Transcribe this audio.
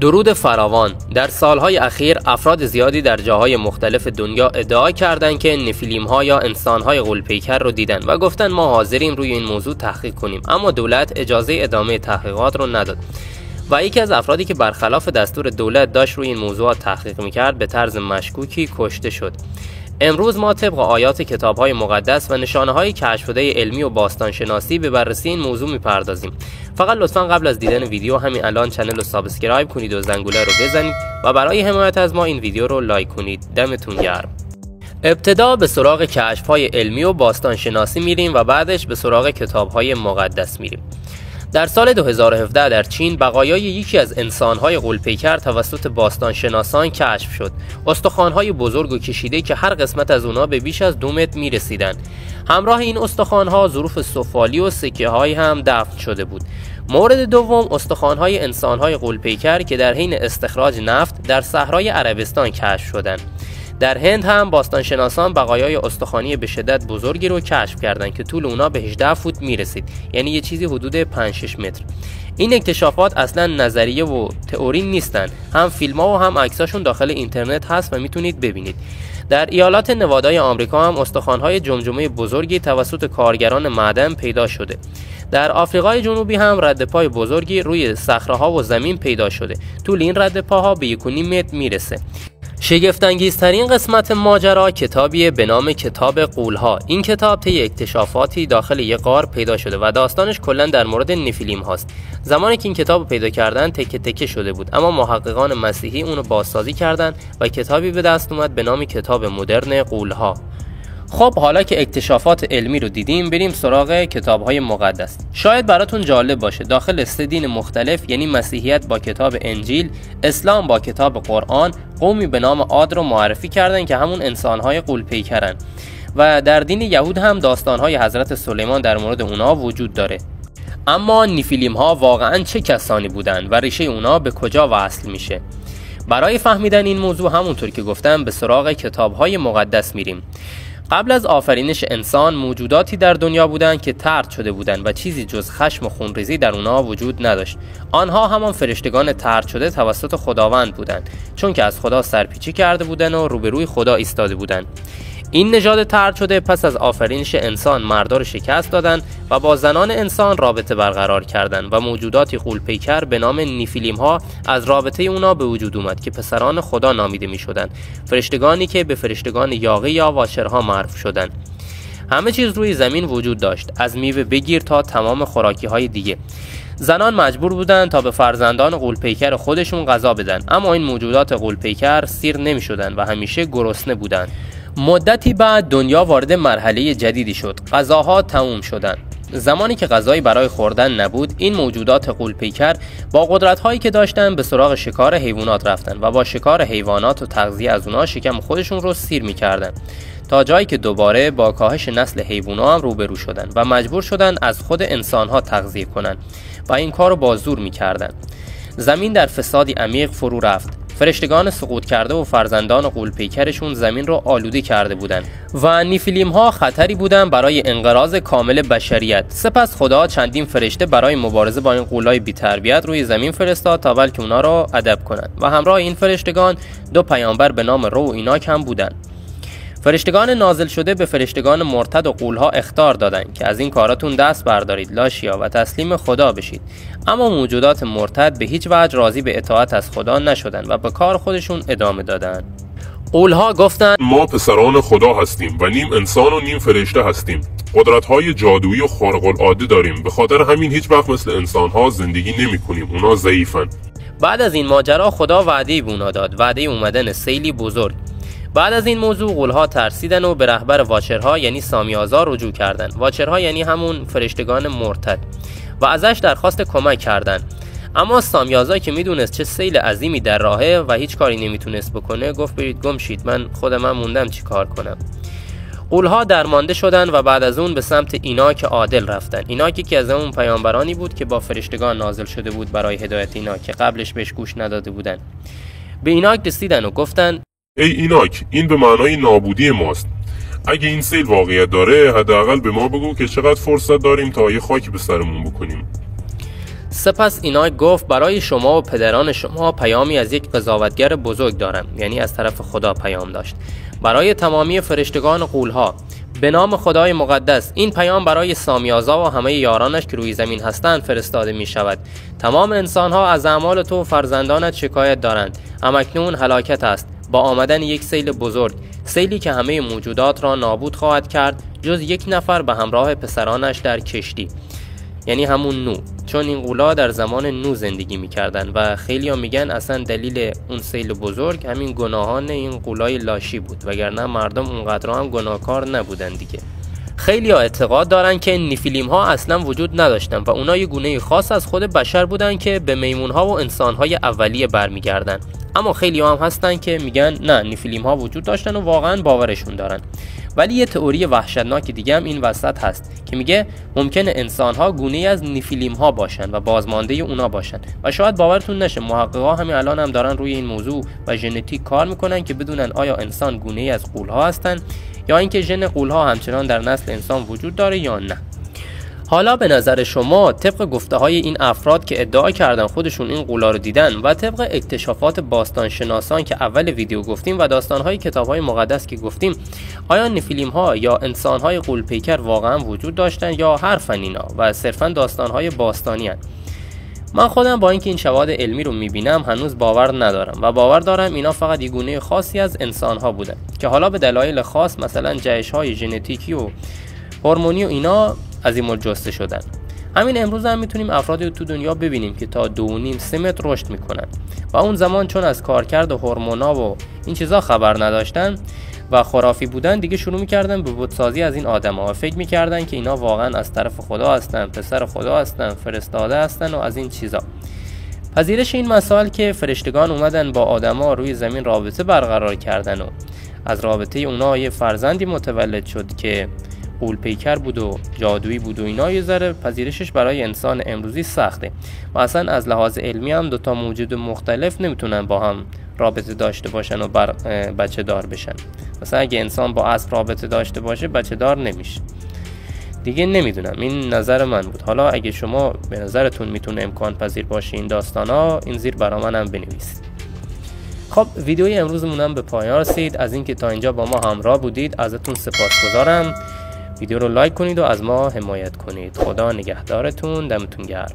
درود فراوان. در سالهای اخیر افراد زیادی در جاهای مختلف دنیا ادعا کردند که نفیلیم‌ها یا انسان‌های غول‌پیکر رو دیدن و گفتن ما حاضریم روی این موضوع تحقیق کنیم، اما دولت اجازه ادامه تحقیقات رو نداد. و یکی از افرادی که برخلاف دستور دولت داشت روی این موضوعات تحقیق می‌کرد به طرز مشکوکی کشته شد. امروز ما طبق آیات کتاب‌های مقدس و نشانه‌های کشف شده علمی و باستانشناسی به بررسی این موضوع می‌پردازیم. فقط لطفاً قبل از دیدن ویدیو همین الان کانال رو سابسکرایب کنید و زنگوله رو بزنید و برای حمایت از ما این ویدیو رو لایک کنید. دمتون گرم. ابتدا به سراغ کشف‌های علمی و باستانشناسی میریم و بعدش به سراغ کتاب‌های مقدس میریم. در سال 2017 در چین بقایای یکی از انسان‌های غول‌پیکر توسط باستانشناسان کشف شد. استخوان‌های بزرگ و کشیده که هر قسمت از اونها به بیش از 2 متر می‌رسیدند. همراه این استخوان‌ها ظروف سفالی و سکه‌هایی هم دفن شده بود. مورد دوم استخوان‌های انسان‌های غول‌پیکر که در حین استخراج نفت در صحرای عربستان کشف شدند. در هند هم باستانشناسان بقایای استخوانی به شدت بزرگی رو کشف کردند که طول اونا به 18 فوت میرسید، یعنی یه چیزی حدود 5-6 متر. این اکتشافات اصلا نظریه و تئوری نیستن، هم فیلم‌ها و هم عکساشون داخل اینترنت هست و میتونید ببینید. در ایالات نوادای آمریکا هم استخوان‌های جمجمه بزرگی توسط کارگران معدن پیدا شده. در آفریقای جنوبی هم ردپای بزرگی روی صخره‌ها و زمین پیدا شده. طول این ردپاها به 1.5 متر میرسه. شگفت‌انگیزترین قسمت ماجرا کتابیه به نام کتاب غول‌ها. این کتاب طی اکتشافاتی داخل یک غار پیدا شده و داستانش کلاً در مورد نفیلیم هاست. زمانی که این کتاب پیدا کردن تکه تکه شده بود، اما محققان مسیحی اونو بازسازی کردن و کتابی به دست اومد به نام کتاب مدرن غول‌ها. خب حالا که اکتشافات علمی رو دیدیم بریم سراغ کتاب‌های مقدس. شاید براتون جالب باشه داخل 3 دین مختلف، یعنی مسیحیت با کتاب انجیل، اسلام با کتاب قرآن، قومی به نام عاد رو معرفی کردن که همون انسان‌های غول‌پیکرن و در دین یهود هم داستان‌های حضرت سلیمان در مورد اونا وجود داره. اما نفیلیم‌ها واقعاً چه کسانی بودن و ریشه اونا به کجا وصل میشه؟ برای فهمیدن این موضوع همونطور که گفتم به سراغ کتاب‌های مقدس میریم. قبل از آفرینش انسان موجوداتی در دنیا بودند که طرد شده بودند و چیزی جز خشم و خونریزی در اونها وجود نداشت. آنها همان فرشتگان طرد شده توسط خداوند بودند، چون که از خدا سرپیچی کرده بودند و روبروی خدا ایستاده بودند. این نژاد طرد شده پس از آفرینش انسان مردار شکست دادند و با زنان انسان رابطه برقرار کردند و موجوداتی غول‌پیکر به نام نفیلیم‌ها از رابطه اونا به وجود اومد که پسران خدا نامیده می‌شدند، فرشتگانی که به فرشتگان یاغی یا واشرها معروف شدند. همه چیز روی زمین وجود داشت، از میوه بگیر تا تمام خوراکی‌های دیگه. زنان مجبور بودند تا به فرزندان غول‌پیکر خودشون غذا بدن، اما این موجودات غول‌پیکر سیر نمی‌شدند و همیشه گرسنه بودند. مدتی بعد دنیا وارد مرحله جدیدی شد. غذاها تموم شدند. زمانی که غذایی برای خوردن نبود، این موجودات غول‌پیکر با قدرت‌هایی که داشتن به سراغ شکار حیوانات رفتن و با شکار حیوانات و تغذیه از اونها شکم خودشون رو سیر می‌کردن، تا جایی که دوباره با کاهش نسل حیوانات هم روبرو شدن و مجبور شدن از خود انسان‌ها تغذیه کنن و این کار رو با زور می‌کردن. زمین در فسادی عمیق فرو رفت. فرشتگان سقوط کرده و فرزندان غول‌پیکرشون زمین رو آلوده کرده بودند و نفیلیم‌ها خطری بودند برای انقراض کامل بشریت. سپس خدا چندین فرشته برای مبارزه با این غولای بی‌تربیت روی زمین فرستاد تا بلکه اونا رو ادب کنند و همراه این فرشتگان 2 پیامبر به نام رو و ایناک هم بودند. فرشتگان نازل شده به فرشتگان مرتد و غول‌ها اخطار دادند که از این کاراتون دست بردارید لاشیا و تسلیم خدا بشید. اما موجودات مرتد به هیچ وجه راضی به اطاعت از خدا نشدند و به کار خودشون ادامه دادند. غول‌ها گفتند ما پسران خدا هستیم و نیم انسان و نیم فرشته هستیم. قدرت‌های جادویی و خارق‌العاده داریم. به خاطر همین هیچ وقت مثل انسان‌ها زندگی نمی‌کنیم. اونا ضعیفن. بعد از این ماجرا خدا وعده‌ای به اونا داد، وعده اومدن سیلی بزرگ. بعد از این موضوع غول‌ها ترسیدن و به رهبر واچرها یعنی سامیازا رجوع کردند. واچرها یعنی همون فرشتگان مرتد و ازش درخواست کمک کردند. اما سامیازا که میدونست چه سیل عظیمی در راهه و هیچ کاری نمیتونست بکنه گفت برید گم شید، من خودم موندم چی کار کنم. غول‌ها درمانده شدن و بعد از اون به سمت ایناک عادل رفتن. ایناکی که از اون پیامبرانی بود که با فرشتگان نازل شده بود برای هدایت اینا که قبلش بهش گوش نداده بودن. به ایناک رسیدن و گفتن ای ایناک، این به معنای نابودی ماست. اگه این سیل واقعیت داره حداقل به ما بگو که چقدر فرصت داریم تا یه خاکی به سرمون بکنیم. سپس اینای گفت برای شما و پدران شما پیامی از یک قضاوتگر بزرگ دارم، یعنی از طرف خدا پیام داشت، برای تمامی فرشتگان غول‌ها به نام خدای مقدس. این پیام برای سامیازا و همه یارانش که روی زمین هستند فرستاده می شود. تمام انسانها از اعمال تو و فرزندانت شکایت دارند. همکنون هلاکت است با آمدن یک سیل بزرگ، سیلی که همه موجودات را نابود خواهد کرد جز یک نفر به همراه پسرانش در کشتی، یعنی همون نوح، چون این غولا در زمان نوح زندگی میکردن و خیلی ها میگن اصلا دلیل اون سیل بزرگ همین گناهان این غولای لاشی بود، وگرنه مردم اونقدر هم گناهکار نبودن دیگه. خیلی ها اعتقاد دارن که نیفیلیم ها اصلا وجود نداشتن و اونا یه گونه خاص از خود بشر بودن که به میمون ها و انسان های اولیه برمیگردن. اما خیلی ها هم هستن که میگن نه، نیفیلیم ها وجود داشتن و واقعا باورشون دارن. ولی یه تئوری وحشتناک دیگه هم این وسط هست که میگه ممکنه انسان ها گونه از نیفیلیم ها باشن و بازمانده اونا باشن و شاید باورتون نشه محققا همین الان هم دارن روی این موضوع و ژنتیک کار میکنن که بدونن آیا انسان گونه از غول ها هستن یا اینکه ژن غول ها همچنان در نسل انسان وجود داره یا نه. حالا به نظر شما طبق گفته های این افراد که ادعا کردن خودشون این غولا رو دیدن و طبق اکتشافات باستانشناسان که اول ویدیو گفتیم و داستانهای کتابهای مقدس که گفتیم، آیا نیفیلیم ها یا انسانهای غول پیکر واقعا وجود داشتن یا حرفن اینا و صرفا داستانهای باستانی هن؟ من خودم با اینکه این شواهد علمی رو میبینم هنوز باور ندارم و باور دارم اینا فقط یه گونه خاصی از انسانها بودن که حالا به دلایل خاص مثلا جهش‌های ژنتیکی و هورمونی و اینا از این مورد جسته شدن. همین امروز هم میتونیم افرادی تو دنیا ببینیم که تا 2.5-3 متر رشد میکنن و اون زمان چون از کارکرد هورمونا و این چیزا خبر نداشتن و خرافی بودن دیگه شروع میکردن به بتسازی از این آدما و فکر میکردن که اینا واقعا از طرف خدا هستن، پسر خدا هستن، فرستاده هستن و از این چیزا. پذیرش این مسائل که فرشتگان اومدن با آدما روی زمین رابطه برقرار کردن و از رابطه اونا یه فرزندی متولد شد که غول پیکر بود و جادویی بود و اینا، یه ذره پذیرشش برای انسان امروزی سخته و اصلا از لحاظ علمی هم دوتا موجود مختلف نمیتونن با هم رابطه داشته باشن و بچه دار بشن. مثلا اگه انسان با اسب رابطه داشته باشه بچه دار نمیشه دیگه. نمیدونم، این نظر من بود. حالا اگه شما به نظرتون میتونه امکان پذیر باشه این داستانا، این زیر برا منم بنویسید. خب ویدیوی امروزمون هم به پایان رسید. از اینکه تا اینجا با ما همراه بودید ازتون سپاسگزارم. ویدیو رو لایک کنید و از ما حمایت کنید. خدا نگهدارتون، دمتون گرم.